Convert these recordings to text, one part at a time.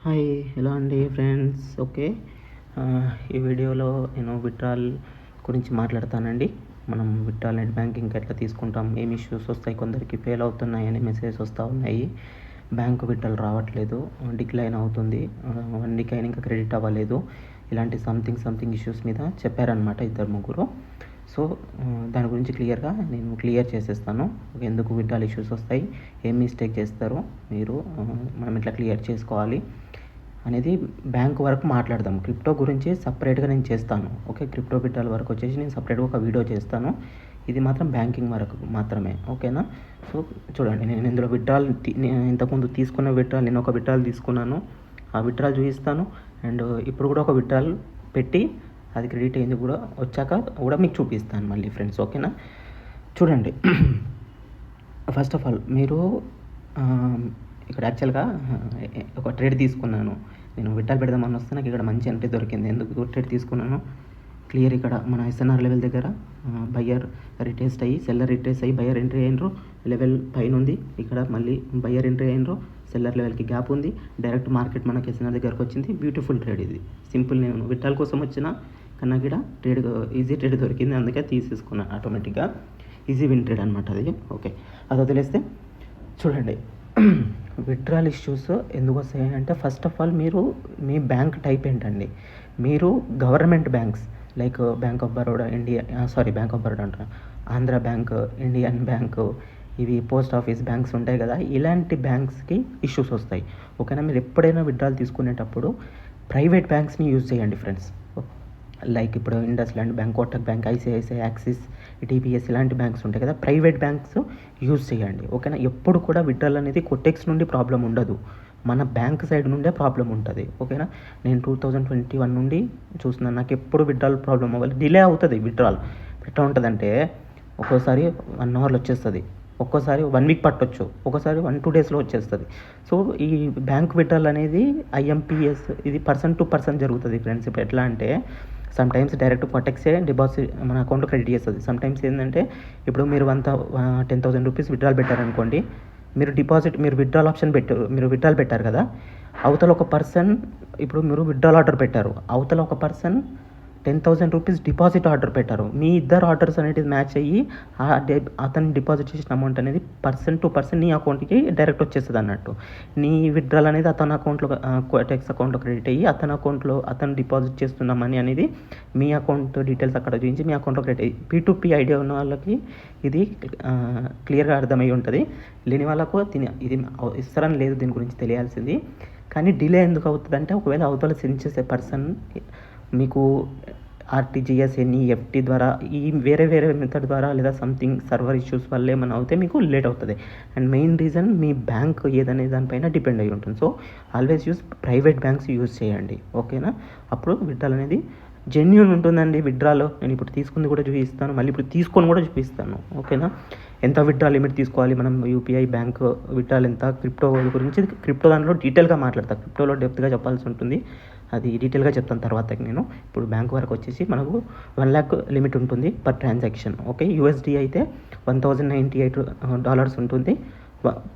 Hi, ఎలా అండి friends? Okay. ఈ వీడియోలో నేను విత్డ్రాల్ గురించి మాట్లాడతానండి. మనం విత్డ్రాల్ నెట్ బ్యాంకింగ్ ఎట్లా తీసుకుంటాం, ఏమి ఇష్యూస్ వస్తాయి, కొందరికి ఫెయిల్ అవుతున్నాయని మెసేజెస్ వస్తూ ఉన్నాయి. బ్యాంకు విత్డ్రాల్ రావట్లేదు, డిక్లైన్ అవుతుంది, 1 వీక్ అయినా ఇంకా క్రెడిట్ అవ్వలేదు, ఇలాంటి సంథింగ్ ఇష్యూస్ మీద చెప్పారనమాట ఇద్దరు ముగ్గురు. సో దాని గురించి క్లియర్గా నేను క్లియర్ చేసేస్తాను. ఎందుకు విత్డ్రాల్ ఇష్యూస్ వస్తాయి, ఏం మిస్టేక్ చేస్తారో మీరు, మనం ఎట్లా క్లియర్ చేసుకోవాలి అనేది బ్యాంక్ వరకు మాట్లాడదాం. క్రిప్టో గురించి సపరేట్గా నేను చేస్తాను. ఓకే, క్రిప్టో విత్డ్రాల్ వరకు వచ్చేసి నేను సపరేట్గా ఒక వీడియో చేస్తాను. ఇది మాత్రం బ్యాంకింగ్ వరకు మాత్రమే. ఓకేనా? సో చూడండి, నేను ఇందులో విత్డ్రాల్ ఇంతకుముందు తీసుకున్న విత్డ్రాల్, నేను ఒక విత్డ్రాల్ తీసుకున్నాను, ఆ విత్డ్రాల్ చూపిస్తాను. అండ్ ఇప్పుడు కూడా ఒక విత్డ్రాల్ పెట్టి అది క్రెడిట్ అయింది కూడా, వచ్చాక కూడా మీకు చూపిస్తాను మళ్ళీ ఫ్రెండ్స్. ఓకేనా? చూడండి, ఫస్ట్ ఆఫ్ ఆల్ మీరు ఇక్కడ యాక్చువల్గా ఒక ట్రేడ్ తీసుకున్నాను. నేను విత్డ్రాల్ పెడదామని వస్తే నాకు ఇక్కడ మంచి ఎంట్రీ దొరికింది. ఎందుకు ట్రేడ్ తీసుకున్నాను క్లియర్. ఇక్కడ మన ఎస్ఎన్ఆర్ లెవెల్ దగ్గర బయ్యర్ రిటేస్ట్ అయ్యి, సెల్లర్ రిటేస్ట్ అయ్యి, బయ్యర్ ఎంట్రీ అయినరు, లెవెల్ పైన ఉంది. ఇక్కడ మళ్ళీ బయ్యర్ ఎంట్రీ అయినరు, సెల్లర్ లెవెల్కి గ్యాప్ ఉంది, డైరెక్ట్ మార్కెట్ మనకి ఎస్ఎన్ఆర్ దగ్గరకు వచ్చింది. బ్యూటిఫుల్ ట్రేడ్ ఇది. సింపుల్, నేను విత్డ్రాల్ కోసం వచ్చిన కన్నా ఇక్కడ ట్రేడ్ ఈజీ ట్రేడ్ దొరికింది, అందుకే తీసేసుకున్నాను ఆటోమేటిక్గా. ఈజీ విన్ ట్రేడ్ అనమాట అది. ఓకే, అది వదిలేస్తే చూడండి, విత్డ్రాల్ ఇష్యూస్ ఎందుకు వస్తాయి అంటే, ఫస్ట్ ఆఫ్ ఆల్ మీరు మీ బ్యాంక్ టైప్ ఏంటండి. మీరు government banks like bank of Baroda, bank of Baroda అంటారు, ఆంధ్ర బ్యాంక్, ఇండియన్ బ్యాంకు, ఇవి పోస్ట్ ఆఫీస్ బ్యాంక్స్ ఉంటాయి కదా, ఇలాంటి బ్యాంక్స్కి ఇష్యూస్ వస్తాయి. ఓకేనా? మీరు ఎప్పుడైనా విత్డ్రాల్ తీసుకునేటప్పుడు ప్రైవేట్ బ్యాంక్స్ని యూజ్ చేయండి ఫ్రెండ్స్. లైక్ ఇప్పుడు Indus land bank, Kotak bank, ICICI, axis, TPS ఇలాంటి బ్యాంక్స్ ఉంటాయి కదా, ప్రైవేట్ బ్యాంక్స్ యూజ్ చేయండి. ఓకేనా? ఎప్పుడు కూడా విత్డ్రాల్ అనేది కొటెక్స్ నుండి ప్రాబ్లం ఉండదు, మన బ్యాంక్ సైడ్ నుండే ప్రాబ్లం ఉంటుంది. ఓకేనా? నేను 2021 నుండి చూస్తున్నాను, నాకు ఎప్పుడు విత్డ్రాల్ ప్రాబ్లం అవ్వాలి. డిలే అవుతుంది విత్డ్రాల్. ఎట్లా ఉంటుందంటే, ఒక్కోసారి 1 అవర్లో వచ్చేస్తుంది, ఒక్కోసారి 1 వీక్ పట్టొచ్చు, ఒక్కోసారి 1-2 డేస్లో వచ్చేస్తుంది. సో ఈ బ్యాంక్ విత్డ్రాల్ అనేది ఐఎంపిఎస్ ఇది పర్సన్ టు పర్సన్ జరుగుతుంది ఫ్రెండ్స్. ఇప్పుడు ఎట్లా అంటే, సమ్ టైమ్స్ డైరెక్ట్ కొటెక్సే డిపాజిట్ మన అకౌంట్లో క్రెడిట్ చేస్తుంది. సమ్ టైమ్స్ ఏంటంటే, ఇప్పుడు మీరు 10,000 రూపీస్ విత్డ్రాల్ పెట్టారనుకోండి, మీరు విత్డ్రాల్ ఆప్షన్ మీరు విత్డ్రాల్ పెట్టారు కదా, అవతల ఒక పర్సన్, ఇప్పుడు మీరు విత్డ్రాల్ ఆర్డర్ పెట్టారు, అవతల ఒక పర్సన్ 10,000 రూపీస్ డిపాజిట్ ఆర్డర్ పెట్టారు. మీ ఇద్దరు ఆర్డర్స్ అనేది మ్యాచ్ అయ్యి అతను డిపాజిట్ చేసిన అమౌంట్ అనేది పర్సన్ టు పర్సన్ నీ అకౌంట్కి డైరెక్ట్ వచ్చేస్తుంది అన్నట్టు. నీ విత్డ్రాల్ అనేది అతని అకౌంట్లో, కోటెక్స్ అకౌంట్లో క్రెడిట్ అయ్యి, అతని అకౌంట్లో అతను డిపాజిట్ చేస్తున్న మనీ అనేది మీ అకౌంట్ డీటెయిల్స్ అక్కడ చూపించి మీ అకౌంట్లో క్రెడిట్ అయ్యి, P2P ఐడియా ఉన్న వాళ్ళకి ఇది క్లియర్గా అర్థమై ఉంటుంది. లేని వాళ్ళకు ఇది ఇస్తారని లేదు, దీని గురించి తెలియాల్సింది. కానీ డిలే ఎందుకు అవుతుంది అంటే, ఒకవేళ అవతల సెండ్ చేసే పర్సన్ మీకు ఆర్టీజీఎస్, ఎన్ఈఎఫ్టీ ద్వారా, ఈ వేరే మెథడ్ ద్వారా, లేదా సంథింగ్ సర్వర్ ఇష్యూస్ వల్ల ఏమైనా అవుతే మీకు లేట్ అవుతుంది. అండ్ మెయిన్ రీజన్ మీ బ్యాంక్ ఏదనే దానిపైన డిపెండ్ అయి ఉంటుంది. So always use private banks use చేయండి. ఓకేనా? అప్పుడు విత్డ్రాల్ అనేది జెన్యూన్ ఉంటుందండి. విత్డ్రాల్ నేను ఇప్పుడు తీసుకుంది కూడా చూపిస్తాను, మళ్ళీ ఇప్పుడు తీసుకొని కూడా చూపిస్తాను. ఓకేనా? ఎంత విత్డ్రాల్ లిమిట్ తీసుకోవాలి, మనం యూపీఐ బ్యాంక్ విత్డ్రాల్ ఎంత, క్రిప్టో గురించి క్రిప్టో దాంట్లో డీటెయిల్గా మాట్లాడతాను. క్రిప్టోలో డెప్త్గా చెప్పాల్సి ఉంటుంది, అది డీటెయిల్గా చెప్తాను తర్వాత. నేను ఇప్పుడు బ్యాంక్ వరకు వచ్చేసి మనకు 1 lakh లిమిట్ ఉంటుంది పర్ ట్రాన్సాక్షన్. ఓకే, యూఎస్డి అయితే $1,098 ఉంటుంది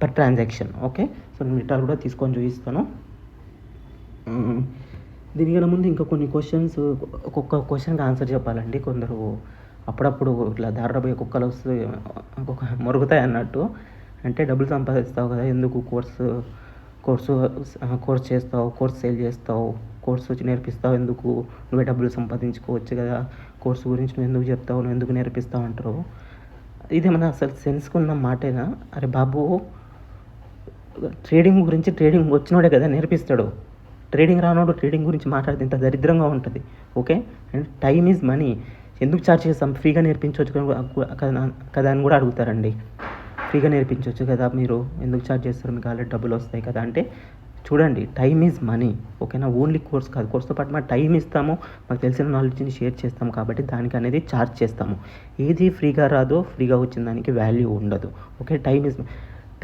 పర్ ట్రాన్సాక్షన్. ఓకే, సో నేను విత్డ్రాల్ కూడా తీసుకొని చూపిస్తాను. దీనికన్నా ముందు ఇంకా కొన్ని క్వశ్చన్స్, ఒక్కొక్క క్వశ్చన్కి ఆన్సర్ చెప్పాలండి. కొందరు అప్పుడప్పుడు ఇట్లా దారిలో పోయే కుక్కలు వస్తే మొరుగుతాయి అన్నట్టు. అంటే డబ్బులు సంపాదిస్తావు కదా, ఎందుకు కోర్స్ చేస్తావు, కోర్స్ సేల్ చేస్తావు, కోర్స్ వచ్చి నేర్పిస్తావు, ఎందుకు నువ్వే డబ్బులు సంపాదించుకోవచ్చు కదా, కోర్సు గురించి నువ్వు ఎందుకు చెప్తావు, నువ్వు ఎందుకు నేర్పిస్తావు అంటారు. ఇదేమన్నా అసలు సెన్స్కున్న మాటేనా? అరే బాబు, ట్రేడింగ్ వచ్చినోడే కదా నేర్పిస్తాడు. ట్రేడింగ్ రానోడు ట్రేడింగ్ గురించి మాట్లాడితే ఇంత దరిద్రంగా ఉంటుంది. Okay, and time is money, ఎందుకు ఛార్జ్ చేస్తాం, ఫ్రీగా నేర్పించవచ్చు కదా అని కూడా అడుగుతారండి. ఫ్రీగా నేర్పించవచ్చు కదా, మీరు ఎందుకు ఛార్జ్ చేస్తారు, మీకు ఆల్రెడీ డబ్బులు వస్తాయి కదా అంటే, చూడండి, టైమ్ ఈజ్ మనీ. ఓకేనా? ఓన్లీ కోర్స్ కాదు, కోర్స్తో పాటు మాకు టైం ఇస్తాము, మాకు తెలిసిన నాలెడ్జ్ని షేర్ చేస్తాము, కాబట్టి దానికి అనేది ఛార్జ్ చేస్తాము. ఏది ఫ్రీగా రాదో, ఫ్రీగా వచ్చిన దానికి వాల్యూ ఉండదు. Okay,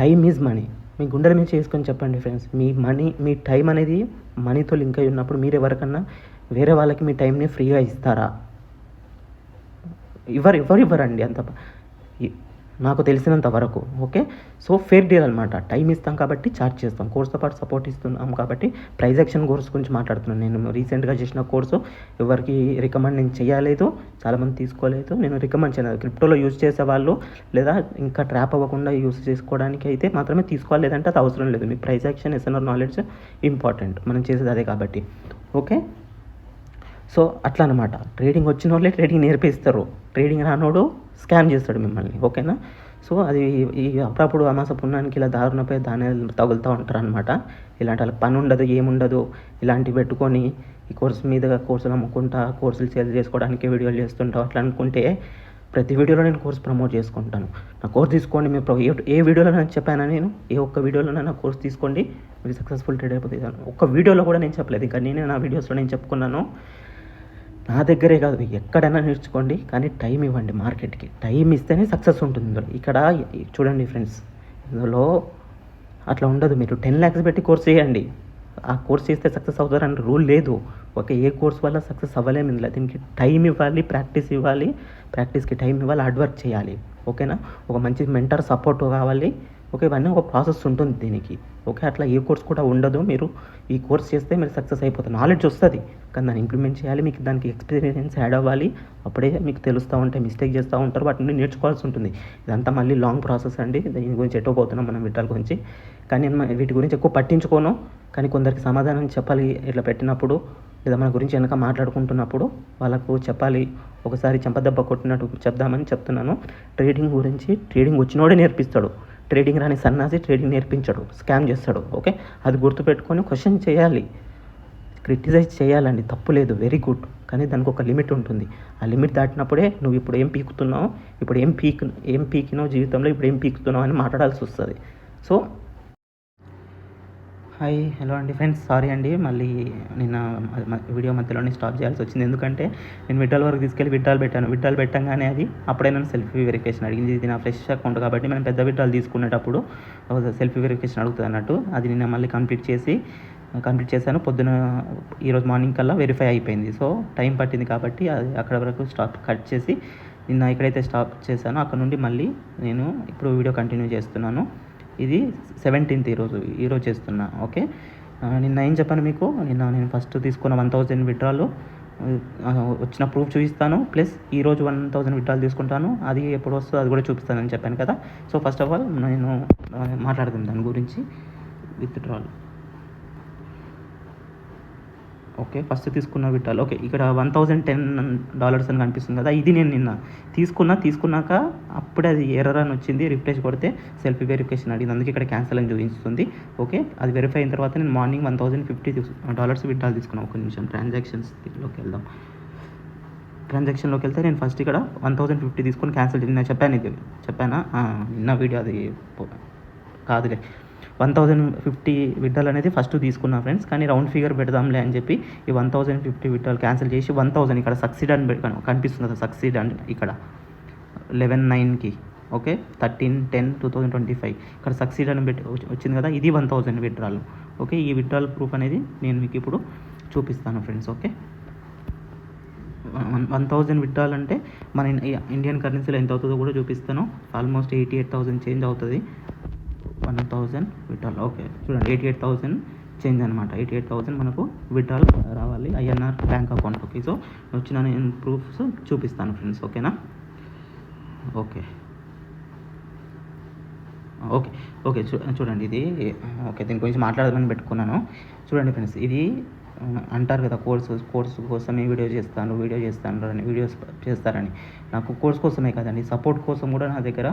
time is money. మీ గుండెల మీద చేసుకొని చెప్పండి ఫ్రెండ్స్, మీ టైం అనేది మనీతో లింక్ అయి ఉన్నప్పుడు మీరు ఎవరికన్నా వేరే వాళ్ళకి మీ టైంని ఫ్రీగా ఇస్తారా? ఇవ్వరండి. అంత నాకు తెలిసినంత వరకు. ఓకే. సో ఫెయిర్ డీల్ అనమాట. టైం ఇస్తాం కాబట్టి ఛార్జ్ చేస్తాం. కోర్స్‌తో పాటు సపోర్ట్ ఇస్తున్నాం కాబట్టి ప్రైస్ యాక్షన్ కోర్స్ గురించి మాట్లాడుతున్నాను. నేను రీసెంట్‌గా చేసిన కోర్సు ఎవరికీ రికమెండ్ నేను చేయలేదు. చాలామంది తీసుకోలేదు. నేను రికమెండ్ చేయలేదు. క్రిప్టోలో యూజ్ చేసేవాళ్ళు లేదా ఇంకా ట్రాప్ అవ్వకుండా యూజ్ చేసుకోవడానికి అయితే మాత్రమే తీసుకోవాలి. లేదంటే అది అవసరం లేదు. మీకు price action, SNR knowledge important. మనం చేసేది అదే కాబట్టి. ఓకే. సో అట్లా అనమాట. ట్రేడింగ్ వచ్చిన వాళ్ళే ట్రేడింగ్ నేర్పిస్తారు. ట్రేడింగ్ రానోడు స్కామ్ చేస్తాడు మిమ్మల్ని. ఓకేనా. సో అది ఈ అప్పుడప్పుడు అమాస పుణ్యానికి ఇలా దారుణపై దానియాలు తగులుతూ ఉంటారు అనమాట. ఇలాంటి వాళ్ళకి పని ఉండదు, ఏముండదు. ఇలాంటివి పెట్టుకొని ఈ కోర్సు మీద కోర్సులు అమ్ముకుంటా, కోర్సులు సేల్ చేసుకోవడానికి వీడియోలు చేస్తుంటాం. అట్లా అనుకుంటే ప్రతి వీడియోలో నేను కోర్స్ ప్రమోట్ చేసుకుంటాను. నా కోర్స్ తీసుకోండి. మీరు ఏ వీడియోలో నేను చెప్పానా? నేను ఏ ఒక్క వీడియోలో నా కోర్స్ తీసుకోండి, మీరు సక్సెస్ఫుల్ ట్రేడ్ అయిపోతుంది. ఒక్క వీడియోలో కూడా నేను చెప్పలేదు. ఇంకా నేనే నా వీడియోస్లో నేను చెప్పుకున్నాను. నా దగ్గరే కాదు, ఎక్కడైనా నేర్చుకోండి, కానీ టైం ఇవ్వండి. మార్కెట్కి టైం ఇస్తేనే సక్సెస్ ఉంటుంది ఇందులో. ఇక్కడ చూడండి ఫ్రెండ్స్, ఇందులో అట్లా ఉండదు. మీరు 10 lakhs పెట్టి కోర్స్ చేయండి, ఆ కోర్స్ చేస్తే సక్సెస్ అవుతారని రూల్ లేదు. ఏ కోర్స్ వల్ల సక్సెస్ అవ్వలేము ఇందులో. దీనికి టైం ఇవ్వాలి, ప్రాక్టీస్ ఇవ్వాలి, ప్రాక్టీస్కి టైం ఇవ్వాలి, హార్డ్ వర్క్ చేయాలి. ఓకేనా. ఒక మంచి మెంటర్ సపోర్ట్ కావాలి. ఓకే. ఇవన్నీ ఒక ప్రాసెస్ ఉంటుంది దీనికి. ఓకే. అట్లా ఏ కోర్స్ కూడా ఉండదు. మీరు ఈ కోర్స్ చేస్తే మీరు సక్సెస్ అయిపోతారు. నాలెడ్జ్ వస్తుంది, కానీ దాన్ని ఇంప్లిమెంట్ చేయాలి. మీకు దానికి ఎక్స్పీరియన్స్ యాడ్ అవ్వాలి. అప్పుడే మీకు తెలుస్తూ ఉంటాయి. మిస్టేక్ చేస్తూ ఉంటారు, వాటి నుండి నేర్చుకోవాల్సి ఉంటుంది. ఇదంతా మళ్ళీ లాంగ్ ప్రాసెస్ అండి. దీని గురించి ఎట్టపోతున్నాం మనం విట్టాల గురించి. కానీ నేను వీటి గురించి ఎక్కువ పట్టించుకోను. కానీ కొందరికి సమాధానం చెప్పాలి. ఇట్లా పెట్టినప్పుడు లేదా మన గురించి వెనక మాట్లాడుకుంటున్నప్పుడు వాళ్ళకు చెప్పాలి. ఒకసారి చెంపదెబ్బ కొట్టినట్టు చెప్దామని చెప్తున్నాను. ట్రేడింగ్ గురించి ట్రేడింగ్ వచ్చినోడే నేర్పిస్తాడు. ట్రేడింగ్ రాని సన్నాసి ట్రేడింగ్ నేర్పించడు, స్కామ్ చేస్తాడు. ఓకే. అది గుర్తుపెట్టుకొని క్వశ్చన్ చేయాలి, క్రిటిసైజ్ చేయాలండి, తప్పు లేదు, వెరీ గుడ్. కానీ దానికి ఒక లిమిట్ ఉంటుంది. ఆ లిమిట్ దాటినప్పుడే నువ్వు ఇప్పుడు ఏం పీకుతున్నావు, ఇప్పుడు ఏం పీకినావు జీవితంలో, ఇప్పుడు ఏం పీకుతున్నావు అని మాట్లాడాల్సి వస్తుంది. సో హాయ్, హలో అండి ఫ్రెండ్స్. సారీ అండి, మళ్ళీ నిన్న వీడియో మధ్యలోనే స్టాప్ చేయాల్సి వచ్చింది. ఎందుకంటే నేను విడ్డాల్ వరకు తీసుకెళ్ళి విడ్డాల్ పెట్టాను. విడ్డాల్ పెట్టగానే అది అప్పుడే నన్ను సెల్ఫీ వెరిఫికేషన్ అడిగింది. ఇది నా ఫ్రెష్ అకౌంట్ కాబట్టి మనం పెద్ద విడ్డాల్ తీసుకునేటప్పుడు సెల్ఫీ వెరిఫికేషన్ అడుగుతుంది అన్నట్టు. అది నిన్న మళ్ళీ కంప్లీట్ చేశాను. పొద్దున ఈరోజు మార్నింగ్ కల్లా వెరిఫై అయిపోయింది. సో టైం పట్టింది కాబట్టి అది అక్కడ వరకు కట్ చేసి నిన్న ఎక్కడైతే స్టాప్ చేశానో అక్కడ నుండి మళ్ళీ నేను ఇప్పుడు వీడియో కంటిన్యూ చేస్తున్నాను. ఇది 17th ఈరోజు చేస్తున్నా. ఓకే. నిన్న ఏం చెప్పాను మీకు, నిన్న నేను ఫస్ట్ తీసుకున్న 1000 విత్డ్రాలు వచ్చిన ప్రూఫ్ చూపిస్తాను. ప్లస్ ఈరోజు 1000 విత్డ్రాలు తీసుకుంటాను. అది ఎప్పుడు వస్తుందో అది కూడా చూపిస్తానని చెప్పాను కదా. సో ఫస్ట్ ఆఫ్ ఆల్ నేను మాట్లాడుతాను దాని గురించి. Withdrawal okay. ఫస్ట్ తీసుకున్న విత్డ్రాల్ ఓకే. ఇక్కడ $1010 అని కనిపిస్తుంది కదా. ఇది నేను నిన్న తీసుకున్నాక అప్పుడే అది ఎర్రర్ అని వచ్చింది. రిఫ్రెష్ కొడితే సెల్ఫీ వెరిఫికేషన్ అడిగింది, అందుకే ఇక్కడ క్యాన్సిల్ అని చూపిస్తుంది. ఓకే. అది వెరిఫై అయిన తర్వాత నేను మార్నింగ్ $1050 విత్డ్రాల్ తీసుకున్నాను. ఒక నిమిషం ట్రాన్సాక్షన్స్లోకి వెళ్దాం. ట్రాన్సాక్షన్లోకి వెళ్తే నేను ఫస్ట్ ఇక్కడ 1050 తీసుకొని క్యాన్సిల్. నిన్న చెప్పానా నిన్న వీడియో అది కాదులే. 1050 విత్డ్రాల్ అనేది ఫస్ట్ తీసుకున్నా ఫ్రెండ్స్. కానీ రౌండ్ ఫిగర్ పెడదాంలే అని చెప్పి ఈ 1050 విత్డ్రాల్ క్యాన్సిల్ చేసి 1000 ఇక్కడ సక్సీడ్ అని కనిపిస్తుంది కదా. సక్సీడ్ అని ఇక్కడ 11/9కి ఓకే. 13/10/2025 ఇక్కడ సక్సీడ్ అని వచ్చింది కదా. ఇది 1000 విత్డ్రాల్. ఓకే. ఈ విత్డ్రాల్ ప్రూఫ్ అనేది నేను మీకు ఇప్పుడు చూపిస్తాను ఫ్రెండ్స్. ఓకే. 1000 విత్డ్రాల్ అంటే మన ఇండియన్ కరెన్సీలో ఎంత అవుతుందో కూడా చూపిస్తాను. ఆల్మోస్ట్ 88,000 చేంజ్ అవుతుంది. 1000 విత్డ్రాల్. ఓకే. చూడండి 88,000 చేంజ్ అనమాట. 88,000 మనకు విత్డ్రాల్ రావాలి INR bank account. Okay. So వచ్చిన నేను ప్రూఫ్స్ చూపిస్తాను ఫ్రెండ్స్. ఓకేనా. ఓకే. చూడండి ఇది ఓకే. దీని గురించి మాట్లాడదామని పెట్టుకున్నాను. చూడండి ఫ్రెండ్స్, ఇది అంటారు కదా కోర్సు కోసమే వీడియో చేస్తాను అని వీడియోస్ చేస్తారని. నాకు కోర్స్ కోసమే కదండి, సపోర్ట్ కోసం కూడా నా దగ్గర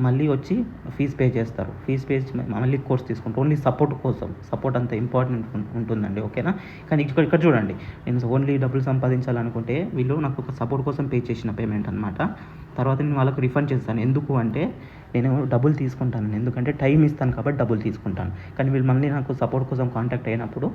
మళ్ళీ వచ్చి ఫీజు పే చేస్తారు. ఫీజు పే మళ్ళీ కోర్స్ తీసుకుంటారు. ఓన్లీ సపోర్ట్ కోసం. సపోర్ట్ అంత ఇంపార్టెంట్ ఉంటుందండి. ఓకేనా. కానీ ఇక్కడ చూడండి, నేను ఓన్లీ డబ్బులు సంపాదించాలనుకుంటే వీళ్ళు నాకు ఒక సపోర్ట్ కోసం పే చేసిన పేమెంట్ అనమాట. తర్వాత నేను వాళ్ళకు రిఫండ్ చేస్తాను. ఎందుకు అంటే నేను డబ్బులు తీసుకుంటాను, ఎందుకంటే టైం ఇస్తాను కాబట్టి డబ్బులు తీసుకుంటాను. కానీ వీళ్ళు మళ్ళీ నాకు సపోర్ట్ కోసం కాంటాక్ట్ అయినప్పుడు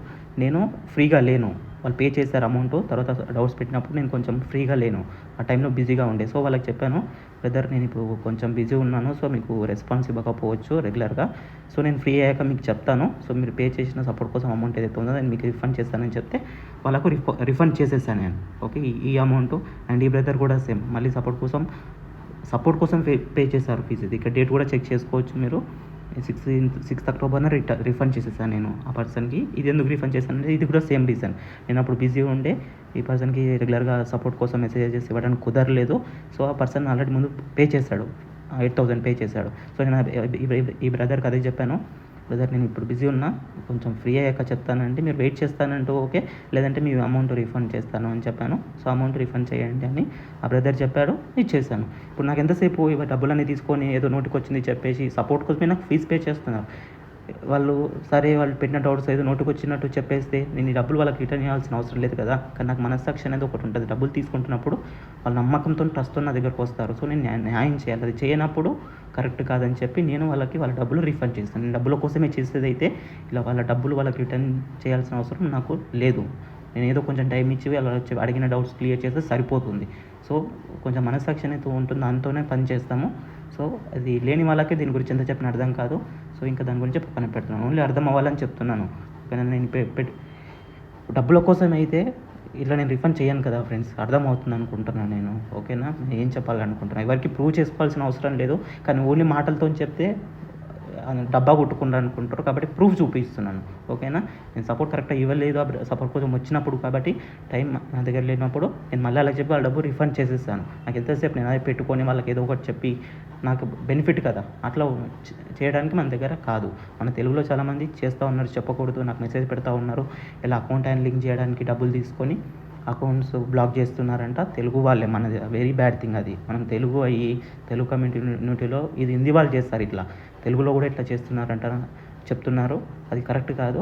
నేను ఫ్రీగా లేను. వాళ్ళు పే చేశారు అమౌంట్, తర్వాత డౌట్స్ పెట్టినప్పుడు నేను కొంచెం ఫ్రీగా లేను. ఆ టైంలో బిజీగా ఉండే. సో వాళ్ళకి చెప్పాను, బ్రదర్ నేను ఇప్పుడు కొంచెం బిజీ ఉన్నాను, సో మీకు రెస్పాన్స్ ఇవ్వకపోవచ్చు రెగ్యులర్గా. సో నేను ఫ్రీ అయ్యాక మీకు చెప్తాను. సో మీరు పే చేసిన సపోర్ట్ కోసం అమౌంట్ ఏదైతే ఉందో నేను మీకు రిఫండ్ చేస్తానని చెప్తే వాళ్ళకు రిఫండ్ చేసేసాను నేను. ఓకే. ఈ అమౌంట్ అండ్ ఈ బ్రదర్ కూడా సేమ్ మళ్ళీ సపోర్ట్ కోసం సపోర్ట్ కోసం పే చేశారు ఫీజు. ఇది ఇక్కడ డేట్ కూడా చెక్ చేసుకోవచ్చు మీరు. 6th అక్టోబర్న రిఫండ్ చేసేసాను నేను ఆ పర్సన్కి. ఇది ఎందుకు రిఫండ్ చేశానంటే ఇది కూడా సేమ్ రీజన్. నేను అప్పుడు బిజీగా ఉండే ఈ పర్సన్కి రెగ్యులర్గా సపోర్ట్ కోసం మెసేజెస్ ఇవ్వడానికి కుదరలేదు. సో ఆ పర్సన్ ఆల్రెడీ ముందు పే చేశాడు, 8,000 పే చేశాడు. సో నేను ఈ బ్రదర్కి అదే చెప్పాను, బ్రదర్ నేను ఇప్పుడు బిజీ ఉన్నా, కొంచెం ఫ్రీ అయ్యాక చెప్తానంటే మీరు వెయిట్ చేస్తానంటూ ఓకే, లేదంటే మీ అమౌంట్ రిఫండ్ చేస్తాను అని చెప్పాను. సో అమౌంట్ రిఫండ్ చేయండి అని ఆ బ్రదర్ చెప్పాడు, ఇచ్చేసాను. ఇప్పుడు నాకు ఎంతసేపు ఇవి డబ్బులన్నీ తీసుకొని ఏదో నోటికి వచ్చింది చెప్పేసి సపోర్ట్ కోసమే నాకు ఫీజు పే చేస్తున్నారు. వాళ్ళు సరే వాళ్ళు పెట్టిన డౌట్స్ ఏదో నోటికి వచ్చినట్టు చెప్పేస్తే నేను ఈ డబ్బులు వాళ్ళకి రిటర్న్ చేయాల్సిన అవసరం లేదు కదా. కానీ నాకు మనస్సాక్షి అనేది ఒకటి ఉంటుంది. డబ్బులు తీసుకుంటున్నప్పుడు వాళ్ళ నమ్మకంతో ట్రస్ట్తో నా దగ్గరకు వస్తారు. సో నేను న్యాయం చేయాలి. అది చేయనప్పుడు కరెక్ట్ కాదని చెప్పి నేను వాళ్ళ డబ్బులు రిఫండ్ చేస్తాను. నేను డబ్బుల కోసమే చేసేది అయితే ఇలా వాళ్ళ డబ్బులు వాళ్ళకి రిటర్న్ చేయాల్సిన అవసరం నాకు లేదు. నేను ఏదో కొంచెం టైం ఇచ్చి వాళ్ళు వచ్చి అడిగిన డౌట్స్ క్లియర్ చేస్తే సరిపోతుంది. సో కొంచెం మనస్సాక్షి అనేది ఉంటుంది, దాంతోనే పని చేస్తాము. సో అది లేని వాళ్ళకి దీని గురించి ఎంత చెప్పిన అర్థం కాదు. సో ఇంకా దాని గురించి పని పెడుతున్నాను, ఓన్లీ అర్థం అవ్వాలని చెప్తున్నాను. ఓకేనా, నేను డబ్బుల కోసం అయితే ఇలా నేను రిఫండ్ చేయను కదా ఫ్రెండ్స్, అర్థమవుతుంది అనుకుంటున్నాను నేను. ఓకేనా, నేను ఏం చెప్పాలనుకుంటున్నాను, ఎవరికి ప్రూవ్ చేసుకోవాల్సిన అవసరం లేదు. కానీ ఓన్లీ మాటలతో చెప్తే డబ్బా కొట్టుకుంటా అనుకుంటారు, కాబట్టి ప్రూఫ్ చూపిస్తున్నాను. ఓకేనా, నేను సపోర్ట్ కరెక్ట్గా ఇవ్వలేదు, సపోర్ట్ కోసం వచ్చినప్పుడు, కాబట్టి టైం నా దగ్గర లేనప్పుడు నేను మళ్ళీ అలా చెప్పి వాళ్ళ డబ్బు రిఫండ్ చేసేస్తాను. నాకు ఎంతసేపు నేను అది పెట్టుకొని వాళ్ళకి ఏదో ఒకటి చెప్పి నాకు బెనిఫిట్ కదా, అట్లా చేయడానికి మన దగ్గర కాదు. మన తెలుగులో చాలామంది చేస్తూ ఉన్నారు, చెప్పకూడదు, నాకు మెసేజ్ పెడతా ఉన్నారు, ఇలా అకౌంట్ లింక్ చేయడానికి డబ్బులు తీసుకొని అకౌంట్స్ బ్లాక్ చేస్తున్నారంట. తెలుగు వాళ్ళే, మనది వెరీ బ్యాడ్ థింగ్ అది. మనం తెలుగు అయ్యి తెలుగు కమ్యూనిటీలో ఇది హిందీ వాళ్ళు చేస్తారు, ఇట్లా తెలుగులో కూడా ఇట్లా చేస్తున్నారంట చెప్తున్నారు. అది కరెక్ట్ కాదు.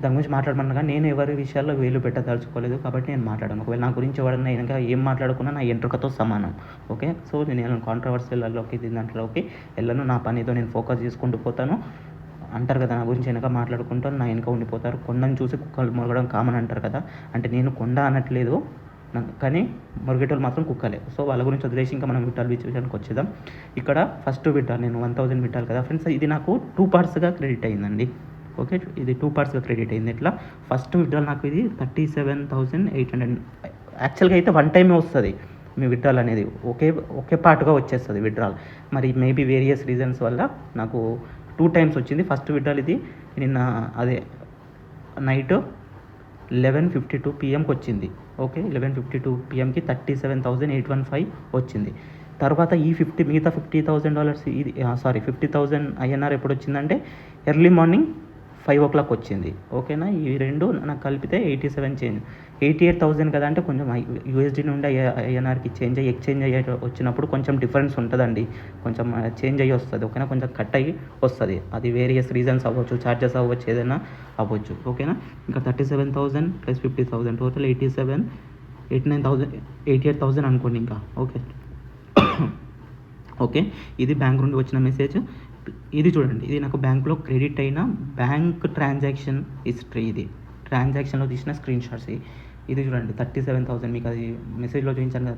దాని గురించి మాట్లాడమన్నా కానీ నేను ఎవరి విషయాల్లో వేలు పెట్టదలుచుకోలేదు, కాబట్టి నేను మాట్లాడాను. ఒకవేళ నా గురించి ఎవడన్నా ఇంకా ఏం మాట్లాడుకున్నా నా ఎంట్రుకతో సమానం. ఓకే, సో నేను కాంట్రవర్సీలలోకి దాంట్లోకి వెళ్ళను. నా పనితో నేను ఫోకస్ చేసుకుంటూ పోతాను. అంటారు కదా, నా గురించి వెనక మాట్లాడుకుంటారు, నా వెనక ఉండిపోతారు. కొండను చూసి కుక్కలు మొరగడం కామన్ అంటారు కదా, అంటే నేను కొండ అనట్లేదు, కానీ మొరిగేటోళ్ళు మాత్రం కుక్కలే. సో వాళ్ళ గురించి వదిలేసి ఇంకా మనం విట్టాల్ విషయానికి వచ్చేద్దాం. ఇక్కడ ఫస్ట్ విట్టాల్ నేను 1,000 విట్టాల్ కదా ఫ్రెండ్స్, ఇది నాకు 2 పార్ట్స్గా క్రెడిట్ అయిందండి. ఓకే, ఇది 2 పార్ట్స్గా క్రెడిట్ అయింది. ఎట్లా, ఫస్ట్ విత్డ్రాల్ నాకు ఇది 37,800. యాక్చువల్గా అయితే 1 టైమే వస్తుంది మీ విత్డ్రాల్ అనేది, ఒకే పార్ట్గా వచ్చేస్తుంది విత్డ్రాల్. మరి మేబీ వేరియస్ రీజన్స్ వల్ల నాకు 2 టైమ్స్ వచ్చింది. ఫస్ట్ విత్డ్రాల్ ఇది నిన్న అదే నైట్ 11:52 PM వచ్చింది. ఓకే, 11:52 PMకి 37,815 వచ్చింది. తర్వాత ఈ మిగతా $50,000 ఇది 50,000 INR ఎప్పుడు వచ్చిందంటే ఎర్లీ మార్నింగ్ 5 o'clock వచ్చింది. ఓకేనా, ఈ రెండు నాకు కలిపితే 87 చేంజ్, 88,000 కదా. అంటే కొంచెం USD నుండి INRకి ఎక్స్చేంజ్ అయ్యే వచ్చినప్పుడు కొంచెం డిఫరెన్స్ ఉంటుందండి, కొంచెం చేంజ్ అయ్యి వస్తుంది. ఓకేనా, కొంచెం కట్ అయ్యి వస్తుంది. అది వేరియస్ రీజన్స్ అవ్వచ్చు, ఛార్జెస్ అవ్వచ్చు, ఏదైనా అవ్వచ్చు. ఓకేనా, ఇంకా 37,000 + 50,000 టోటల్ 88,000 అనుకోండి ఇంకా. ఓకే, ఇది బ్యాంక్ నుండి వచ్చిన మెసేజ్. ఇది చూడండి, ఇది నాకు బ్యాంక్లో క్రెడిట్ అయిన బ్యాంక్ ట్రాన్సాక్షన్ హిస్టరీ. ఇది ట్రాన్సాక్షన్లో తీసిన స్క్రీన్ షాట్స్. ఇది చూడండి 37,000, మీకు అది మెసేజ్లో చూపించాను కదా,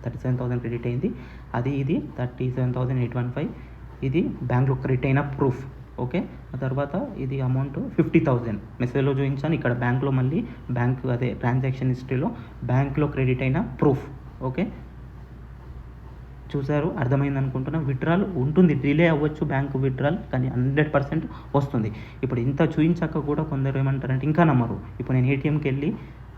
37,000 క్రెడిట్ అయింది. ఇది 37,815. ఇది బ్యాంక్లో క్రెడిట్ అయిన ప్రూఫ్. ఓకే, ఆ తర్వాత ఇది అమౌంట్ 50,000 మెసేజ్లో చూపించాను. ఇక్కడ బ్యాంక్లో మళ్ళీ అదే ట్రాన్సాక్షన్ హిస్టరీలో బ్యాంక్లో క్రెడిట్ అయిన ప్రూఫ్. ఓకే, చూసారు, అర్థమైంది అనుకుంటున్నా. విత్డ్రాల్ ఉంటుంది, డిలే అవ్వచ్చు బ్యాంకు విత్డ్రాల్, కానీ 100% వస్తుంది. ఇప్పుడు ఇంత చూపించాక కూడా కొందరు ఏమంటారంటే ఇంకా నమ్మరు. ఇప్పుడు నేను ATMకి వెళ్ళి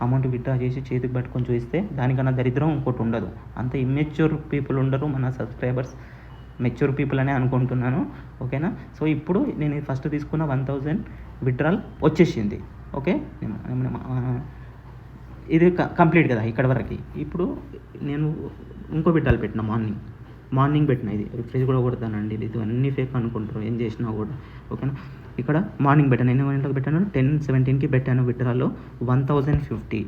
అమౌంట్ విత్డ్రా చేసి చేతికి పట్టుకొని చూస్తే దానికన్నా దరిద్రం ఇంకోటి ఉండదు. అంత ఇమ్మెచ్యూర్ పీపుల్ ఉండరు మన సబ్స్క్రైబర్స్, మెచ్యూర్ పీపుల్ అనే అనుకుంటున్నాను. ఓకేనా, సో ఇప్పుడు నేను ఫస్ట్ తీసుకున్న 1,000 విత్డ్రాల్ వచ్చేసింది. ఓకే, ఇది కంప్లీట్ కదా ఇక్కడ వరకు. ఇప్పుడు నేను ఇంకో విత్డ్రాల్ పెట్టిన మార్నింగ్ పెట్టిన, ఇది రిఫ్రెష్ కూడా కొడతానండి. ఇది అన్నీ ఫేక్ అనుకుంటారు ఏం చేసినా కూడా. ఓకేనా, ఇక్కడ మార్నింగ్ పెట్టాను, నేను గంటలకు పెట్టాను, 10:17కి పెట్టాను విత్డ్రాలో 1,050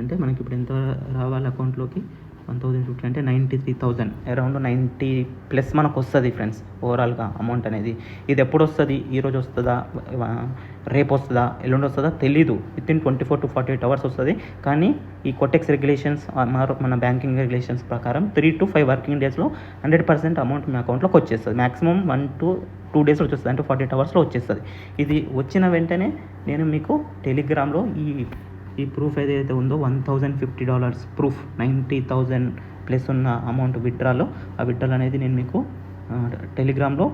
అంటే మనకి ఇప్పుడు ఎంత రావాలి అకౌంట్లోకి, 1,050 అంటే 93,000, అరౌండ్ 90+ మనకు వస్తుంది ఫ్రెండ్స్ ఓవరాల్గా అమౌంట్ అనేది. ఇది ఎప్పుడు వస్తుంది, ఈరోజు వస్తుందా, రేపు వస్తుందా, ఎల్లుండి వస్తుందా తెలీదు. వితిన్ 24 to 48 hours వస్తుంది. కానీ ఈ కొటెక్స్ రెగ్యులేషన్స్, మన బ్యాంకింగ్ రెగ్యులేషన్స్ ప్రకారం 3 to 5 వర్కింగ్ డేస్లో 100% అమౌంట్ మీ అకౌంట్లోకి వచ్చేస్తుంది. మ్యాక్సిమం 1 to 2 days వచ్చేస్తుంది, అంటే 48 hours వచ్చేస్తుంది. ఇది వచ్చిన వెంటనే నేను మీకు టెలిగ్రామ్లో ఈ ప్రూఫ్ ఏదైతే ఉందో $1,050 ప్రూఫ్, 90,000 ప్లస్ ఉన్న అమౌంట్ విత్డ్రాలో ఆ విత్డ్రాల్ అనేది నేను మీకు టెలిగ్రామ్లో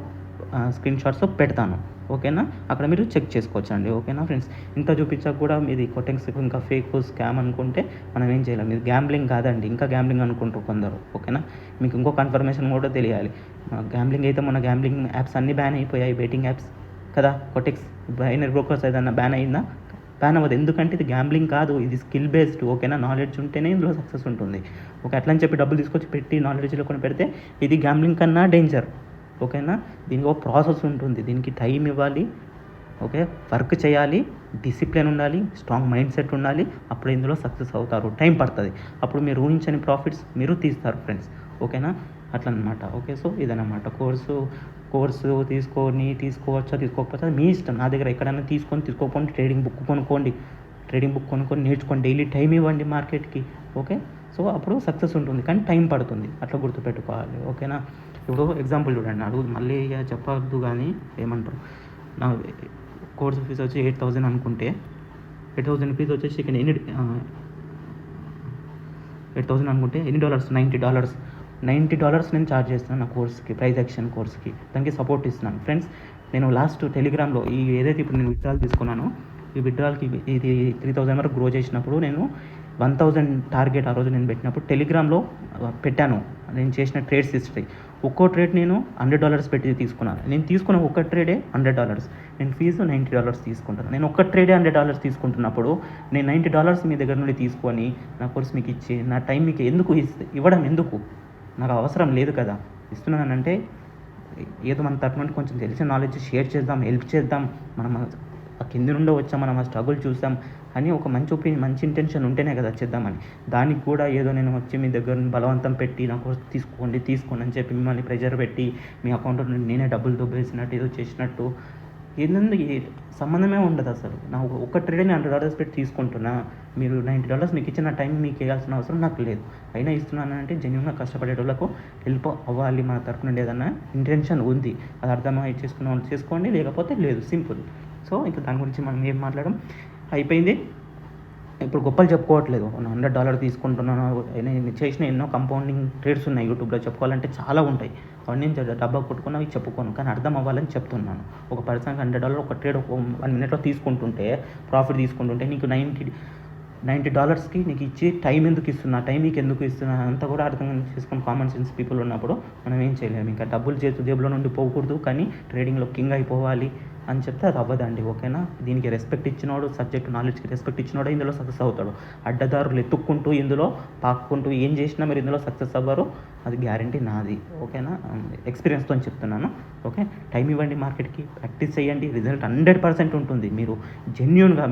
స్క్రీన్ షాట్స్ పెడతాను. ఓకేనా, అక్కడ మీరు చెక్ చేసుకోవచ్చు అండి. ఓకేనా ఫ్రెండ్స్, ఇంత చూపించాక కూడా మీది కొటెక్స్ ఇంకా ఫేక్ స్కామ్ అనుకుంటే మనం ఏం చేయలేం. ఇది గ్యాంబ్లింగ్ కాదండి, ఇంకా గ్యాంబ్లింగ్ అనుకుంటారు కొందరు. ఓకేనా, మీకు ఇంకో కన్ఫర్మేషన్ కూడా తెలియాలి. గ్యాంబ్లింగ్ అయితే మన గ్యాంబ్లింగ్ యాప్స్ అన్నీ బ్యాన్ అయిపోయాయి, బెట్టింగ్ యాప్స్ కదా. కొటెక్స్ బైనరీ బ్రోకర్స్ ఏదన్నా బ్యాన్ అయిందా? బ్యాన్ అవ్వదు. ఎందుకంటే ఇది గ్యాంబ్లింగ్ కాదు, ఇది స్కిల్ బేస్డ్. ఓకేనా, నాలెడ్జ్ ఉంటేనే ఇందులో సక్సెస్ ఉంటుంది. ఓకే, అట్లా అని చెప్పి డబ్బులు తీసుకొచ్చి పెట్టి నాలెడ్జ్లో కొని పెడితే ఇది గ్యాంబ్లింగ్ కన్నా డేంజర్. ఓకేనా, దీనికి ఒక ప్రాసెస్ ఉంటుంది, దీనికి టైం ఇవ్వాలి. ఓకే, వర్క్ చేయాలి, డిసిప్లిన్ ఉండాలి, స్ట్రాంగ్ మైండ్ సెట్ ఉండాలి. అప్పుడు ఇందులో సక్సెస్ అవుతారు. టైం పడుతుంది, అప్పుడు మీరు ఊహించని ప్రాఫిట్స్ మీరు తీస్తారు ఫ్రెండ్స్. ఓకేనా, అట్లా అనమాట. ఓకే, సో ఇదన్నమాట కోర్సు తీసుకోవచ్చా తీసుకోకపోతే మీ ఇష్టం. నా దగ్గర ఎక్కడైనా తీసుకోకపోండి, ట్రేడింగ్ బుక్ కొనుక్కొని నేర్చుకోండి. డైలీ టైం ఇవ్వండి మార్కెట్కి. ఓకే, సో అప్పుడు సక్సెస్ ఉంటుంది, కానీ టైం పడుతుంది, అట్లా గుర్తుపెట్టుకోవాలి. ఓకేనా, ఇప్పుడు ఎగ్జాంపుల్ చూడండి, మళ్ళీ చెప్పద్దు కానీ ఏమంటారు, నా కోర్సు ఫీజు వచ్చి 8,000 అనుకుంటే 8,000 ఫీజు వచ్చేసి ఇక్కడ $8,000 అనుకుంటే ఎన్ని డాలర్స్? $90 నేను ఛార్జ్ చేస్తున్నాను నా కోర్స్కి, ప్రైజ్ యాక్షన్ కోర్స్కి. దానికి సపోర్ట్ ఇస్తున్నాను ఫ్రెండ్స్. నేను లాస్ట్ టెలిగ్రామ్లో ఏదైతే ఇప్పుడు నేను విత్డ్రాల్ తీసుకున్నానో ఈ విత్డ్రాల్కి ఇది 3,000 వరకు గ్రో చేసినప్పుడు నేను 1,000 టార్గెట్ ఆ రోజు నేను పెట్టినప్పుడు టెలిగ్రామ్లో పెట్టాను నేను చేసిన ట్రేడ్స్ హిస్టరీ. ఒక్కో ట్రేడ్ నేను $100 పెట్టి తీసుకున్నాను. నేను తీసుకున్న ఒక్క ట్రేడే $100. నేను ఫీజు $90 తీసుకుంటాను. నేను ఒక్క ట్రేడే $100 తీసుకుంటున్నప్పుడు నేను $90 మీ దగ్గర నుండి తీసుకొని నా కోర్స్ మీకు ఇచ్చి నా టైం మీకు ఇవ్వడం ఎందుకు? నాకు అవసరం లేదు కదా. ఇస్తున్నానంటే ఏదో మన తరపు నుండి కొంచెం తెలిసిన నాలెడ్జ్ షేర్ చేద్దాం, హెల్ప్ చేద్దాం. మనం ఆ కింది నుండి వచ్చాం, మనం ఆ స్ట్రగుల్ చూసాం అని ఒక మంచి ఇంటెన్షన్ ఉంటేనే కదా చేద్దామని. దానికి కూడా ఏదో నేను వచ్చి మీ దగ్గర బలవంతం పెట్టి నా కోర్స్ తీసుకోండి అని చెప్పి మిమ్మల్ని ప్రెజర్ పెట్టి మీ అకౌంట్లో నేనే డబ్బులు దొబ్బేసినట్టు ఏదో చేసినట్టు ఏంటంటే సంబంధమే ఉండదు అసలు. నా ఒక ట్రేడే నేను $100 పెట్టి తీసుకుంటున్నా, మీరు $90 మీకు ఇచ్చిన టైం మీకు వేయాల్సిన అవసరం నాకు లేదు. అయినా ఇస్తున్నానంటే జెన్యున్గా కష్టపడేటోళ్ళకు హెల్ప్ అవ్వాలి, మన తరపు నుండి ఏదన్నా ఇంటెన్షన్ ఉంది, అది అర్థమై చేసుకున్న వాళ్ళు చేసుకోండి, లేకపోతే లేదు, సింపుల్. సో ఇంకా దాని గురించి మనం ఏం మాట్లాడడం అయిపోయింది. ఇప్పుడు గొప్పలు చెప్పుకోవట్లేదు, $100 తీసుకుంటున్నాను. నేను చేసిన ఎన్నో కంపౌండింగ్ ట్రేడ్స్ ఉన్నాయి యూట్యూబ్లో, చెప్పుకోవాలంటే చాలా ఉంటాయి. అవన్నీ డబ్బా కొట్టుకుని అవి చెప్పుకోను, కానీ అర్థం అవ్వాలని చెప్తున్నాను. ఒక పర్సన్కి $100 ఒక ట్రేడ్ 1 మినిట్లో తీసుకుంటుంటే ప్రాఫిట్ తీసుకుంటుంటే నీకు $90కి నీకు ఇచ్చి టైం ఎందుకు ఇస్తున్నా, టైం నీకు ఎందుకు ఇస్తున్నా అంతా కూడా అర్థం చేసుకొని కామన్ సెన్స్ పీపుల్ ఉన్నప్పుడు మనం ఏం చేయలేము. ఇంకా డబ్బులు జేబులో నుండి పోకూడదు, కానీ ట్రేడింగ్లో కింగ్ అయిపోవాలి అని చెప్తే అది అవ్వదండి. ఓకేనా, దీనికి రెస్పెక్ట్ ఇచ్చినోడు, సబ్జెక్ట్ నాలెడ్జ్కి రెస్పెక్ట్ ఇచ్చినోడే ఇందులో సక్సెస్ అవుతాడు. అడ్డదారులు ఎత్తుక్కుంటూ ఇందులో పాక్కుంటూ ఏం చేసినా మీరు ఇందులో సక్సెస్ అవ్వరు, అది గ్యారంటీ నాది. ఓకేనా, ఎక్స్పీరియన్స్తో చెప్తున్నాను. ఓకే, టైం ఇవ్వండి మార్కెట్కి, ప్రాక్టీస్ చేయండి, రిజల్ట్ 100% ఉంటుంది. మీరు జెన్యూన్గా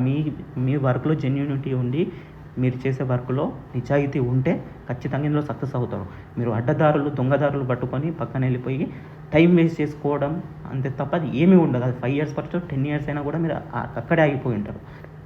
మీ వర్క్లో జెన్యూనిటీ ఉండి మీరు చేసే వర్క్లో నిజాయితీ ఉంటే ఖచ్చితంగా ఇందులో సక్సెస్ అవుతారు. మీరు దొంగదారులు పట్టుకొని పక్కన వెళ్ళిపోయి టైం వేస్ట్ చేసుకోవడం అంతే తప్ప అది ఏమీ ఉండదు. అది 5 years పట్టు 10 years అయినా కూడా మీరు అక్కడే ఆగిపోయి ఉంటారు.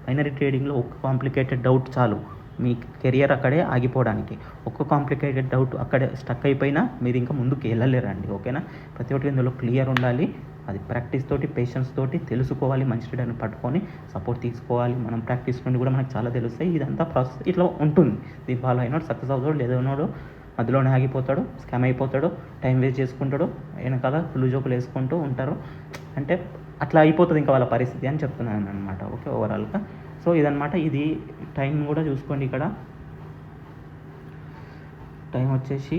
బైనరీ ట్రేడింగ్లో ఒక కాంప్లికేటెడ్ డౌట్ చాలు మీ కెరియర్ అక్కడే ఆగిపోవడానికి. ఒక్క కాంప్లికేటెడ్ డౌట్ అక్కడే స్టక్ అయిపోయినా మీరు ఇంకా ముందుకు వెళ్ళలేరండి. ఓకేనా, ప్రతి ఒక్కటి ఇందులో క్లియర్ ఉండాలి. అది ప్రాక్టీస్ తోటి, పేషెన్స్ తోటి తెలుసుకోవాలి. మంచి ట్రేడర్ని పట్టుకొని సపోర్ట్ తీసుకోవాలి. మనం ప్రాక్టీస్ నుండి కూడా మనకు చాలా తెలుస్తాయి. ఇదంతా ప్రాసెస్ ఇట్లా ఉంటుంది. దీని ఫాలో అయినాడు సక్సెస్ అవుతాడు, లేదన్నాడు మధ్యలోనే ఆగిపోతాడు, స్కామ్ అయిపోతాడు, టైం వేస్ట్ చేసుకుంటాడు, వెనకాల ఫుల్ జోకులు వేసుకుంటూ ఉంటారు. అంటే అట్లా అయిపోతుంది ఇంకా వాళ్ళ పరిస్థితి అని చెప్తున్నాను అనమాట. ఓకే, ఓవరాల్గా సో ఇదనమాట. ఇది టైం కూడా చూసుకోండి. ఇక్కడ టైం వచ్చేసి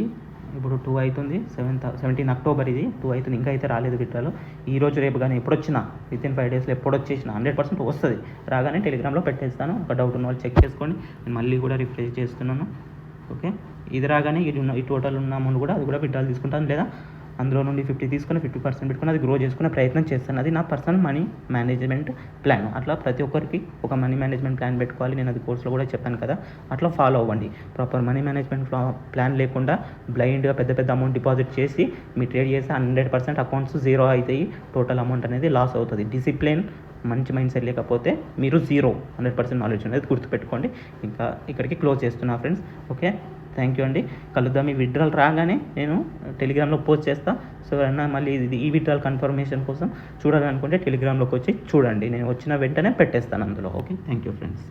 ఇప్పుడు 2 అవుతుంది, 17 October, ఇది 2 అవుతుంది. ఇంకా అయితే రాలేదు విత్డ్రాలు. ఈరోజు రేపు కానీ ఎప్పుడు వచ్చినా వితిన్ 5 daysలో ఎప్పుడు వచ్చేసినా 100% వస్తుంది. రాగానే టెలిగ్రామ్లో పెట్టేస్తాను. ఒక డౌట్ ఉన్న వాళ్ళు చెక్ చేసుకోండి. నేను మళ్ళీ కూడా రిఫ్రెష్ చేస్తున్నాను. ఓకే, ఇది రాగానే ఈ టోటల్ ఉన్న అమౌంట్ కూడా అది కూడా విత్డ్రాల్ తీసుకుంటాను, లేదా అందులో నుండి 50 తీసుకొని 50% పెట్టుకుని అది గ్రో చేసుకునే ప్రయత్నం చేస్తాను. అది నా పర్సనల్ మనీ మేనేజ్మెంట్ ప్లాన్. అట్లా ప్రతి ఒక్కరికి ఒక మనీ మేనేజ్మెంట్ ప్లాన్ పెట్టుకోవాలి. నేను అది కోర్సులో కూడా చెప్పాను కదా, అట్లా ఫాలో అవ్వండి. ప్రాపర్ మనీ మేనేజ్మెంట్ ప్లాన్ లేకుండా బ్లైండ్గా పెద్ద అమౌంట్ డిపాజిట్ చేసి మీ ట్రేడ్ చేస్తే 100% అకౌంట్స్ జీరో అవుతాయి. టోటల్ అమౌంట్ అనేది లాస్ అవుతుంది. డిసిప్లిన్, మంచి మైండ్ సెట్ లేకపోతే మీరు 100% నాలెడ్జ్ అనేది గుర్తుపెట్టుకోండి. ఇంకా ఇక్కడికి క్లోజ్ చేస్తున్నా ఫ్రెండ్స్. ఓకే, థ్యాంక్ యూ అండి. కలుద్దాం. ఈ విత్డ్రాల్ రాగానే నేను టెలిగ్రామ్లో పోస్ట్ చేస్తాను. సో అన్న మళ్ళీ ఈ విత్డ్రాల్ కన్ఫర్మేషన్ కోసం చూడాలనుకుంటే టెలిగ్రామ్లోకి వచ్చి చూడండి. నేను వచ్చిన వెంటనే పెట్టేస్తాను అందులో. Okay, thank you friends.